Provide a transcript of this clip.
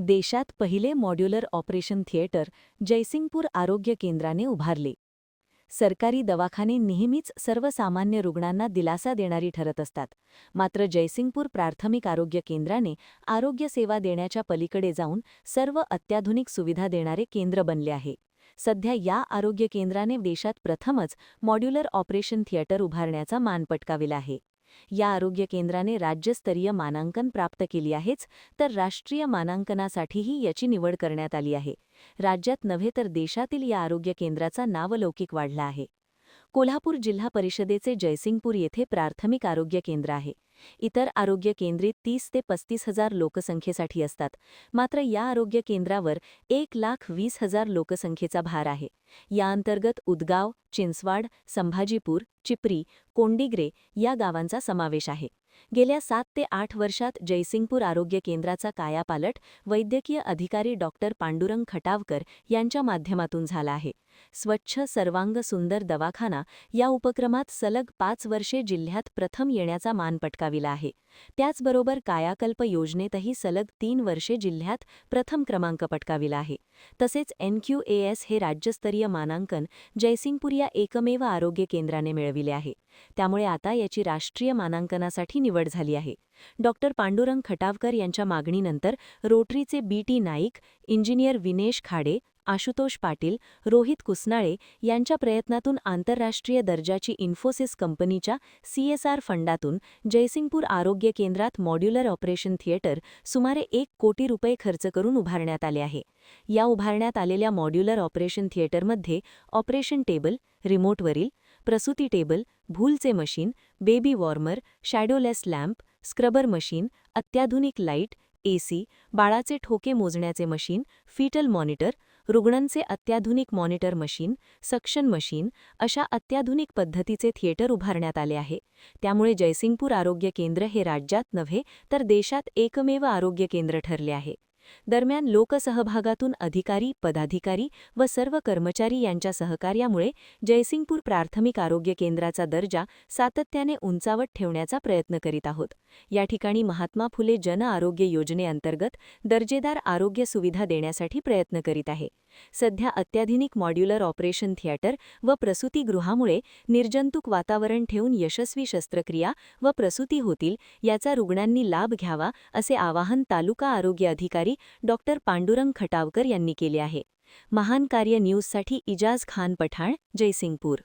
देशात पहिले modular operation theatre Jaysingpur आरोग्य केंद्राने उभारले. सरकारी दवाखाने नेहमीच सर्वसामान्य रुग्णांना दिलासा देणारी ठरत असतात. मात्र जयसिंगपूर प्राथमिक आरोग्य केंद्राने आरोग्य सेवा देण्याच्या पलीकडे जाऊन सर्व अत्याधुनिक सुविधा देणारे केंद्र बनले आहे. सध्या या आरोग्य केंद्राने देशात प्रथमच मॉड्यूलर ऑपरेशन थिएटर उभारण्याचा मान पटकाविला आहे. या आरोग्य केंद्राने राज्यस्तरीय मानांकन प्राप्त केली आहेच, तर राष्ट्रीय मानांकनासाठीही याची निवड करण्यात आली आहे. राज्यात नव्हे तर देशातील या आरोग्य केंद्राचा नावलौकिक वाढला आहे. कोल्हापूर जिल्हा परिषदेचे जयसिंगपूर येथे प्राथमिक आरोग्य केंद्र आहे. इतर आरोग्य केंद्रे 30 ते 35 हजार लोकसंख्येसाठी असतात. मात्र या आरोग्य केंद्रावर 1,20,000 लोकसंख्येचा भार आहे. या अंतर्गत उदगाव, चिंचवाड, संभाजीपूर, चिपरी, कोंडिग्रे या गावांचा समावेश आहे. गेल्या 7 ते 8 वर्षात जयसिंगपूर आरोग्य केंद्राचा कायापालट वैद्यकीय अधिकारी डॉक्टर पांडुरंग खटावकर यांच्या माध्यमातून झाला आहे. स्वच्छ सर्वांग सुंदर दवाखाना या उपक्रमात सलग 5 वर्षे जिल्ह्यात प्रथम येण्याचा मान पटकाविला आहे. त्याचबरोबर कायाकल्प योजनेतही सलग 3 वर्षे जिल्ह्यात प्रथम क्रमांक पटकाविला आहे. तसेच NQAS हे राज्यस्तरीय मानांकन जयसिंगपूर या एकमेव आरोग्य केंद्राने मिळविले आहे. त्यामुळे आता याची राष्ट्रीय मानांकनासाठी निवड झाली आहे. डॉक्टर पांडुरंग खटावकर यांच्या मागणीनंतर रोटरीचे BT नाईक, इंजिनियर विनेश खाडे, आशुतोष पाटील, रोहित कुसनाळे यांच्या प्रयत्नातून आंतरराष्ट्रीय दर्जाची इन्फोसिस कंपनीच्या CSR फंडातून जयसिंगपूर आरोग्य केंद्रात मॉड्यूलर ऑपरेशन थिएटर सुमारे 1 कोटी रुपये खर्च करून उभारण्यात आले आहे. या उभारण्यात आलेल्या मॉड्यूलर ऑपरेशन थिएटरमध्ये ऑपरेशन टेबल, रिमोटवरील प्रसूती टेबल, भूलचे machine, baby warmer, shadowless lamp, scrubber machine, अत्याधुनिक लाईट, AC, बाळाचे ठोके मोजण्याचे मशीन, फीटल मॉनिटर, रुग्णांचे अत्याधुनिक मॉनिटर मशीन, सक्शन मशीन अशा अत्याधुनिक पद्धतीचे थिएटर उभारण्यात आले आहे. त्यामुळे जयसिंगपूर आरोग्य केंद्र हे राज्यात नव्हे तर देशात एकमेव आरोग्य केंद्र ठरले आहे. दरम्यान लोकसहभागातून अधिकारी, पदाधिकारी व सर्व कर्मचारी यांच्या सहकार्यामुळे जयसिंगपूर प्राथमिक आरोग्य केंद्राचा दर्जा सातत्याने उंचावत ठेवण्याचा प्रयत्न करीत आहोत. या ठिकाणी महात्मा फुले जन आरोग्य योजनेअंतर्गत दर्जेदार आरोग्य सुविधा देण्यासाठी प्रयत्न करीत आहे. सध्या अत्याधुनिक मॉड्यूलर ऑपरेशन थिएटर व प्रसूतीगृहामुळे निर्जंतुक वातावरण ठेवून यशस्वी शस्त्रक्रिया व प्रसूती होतील याचा रुग्णांनी लाभ घ्यावा असे आवाहन तालुका आरोग्य अधिकारी डॉक्टर पांडुरंग खटावकर यांनी केले आहे. महान कार्य न्यूजसाठी इजाज खान पठाण, जयसिंगपूर.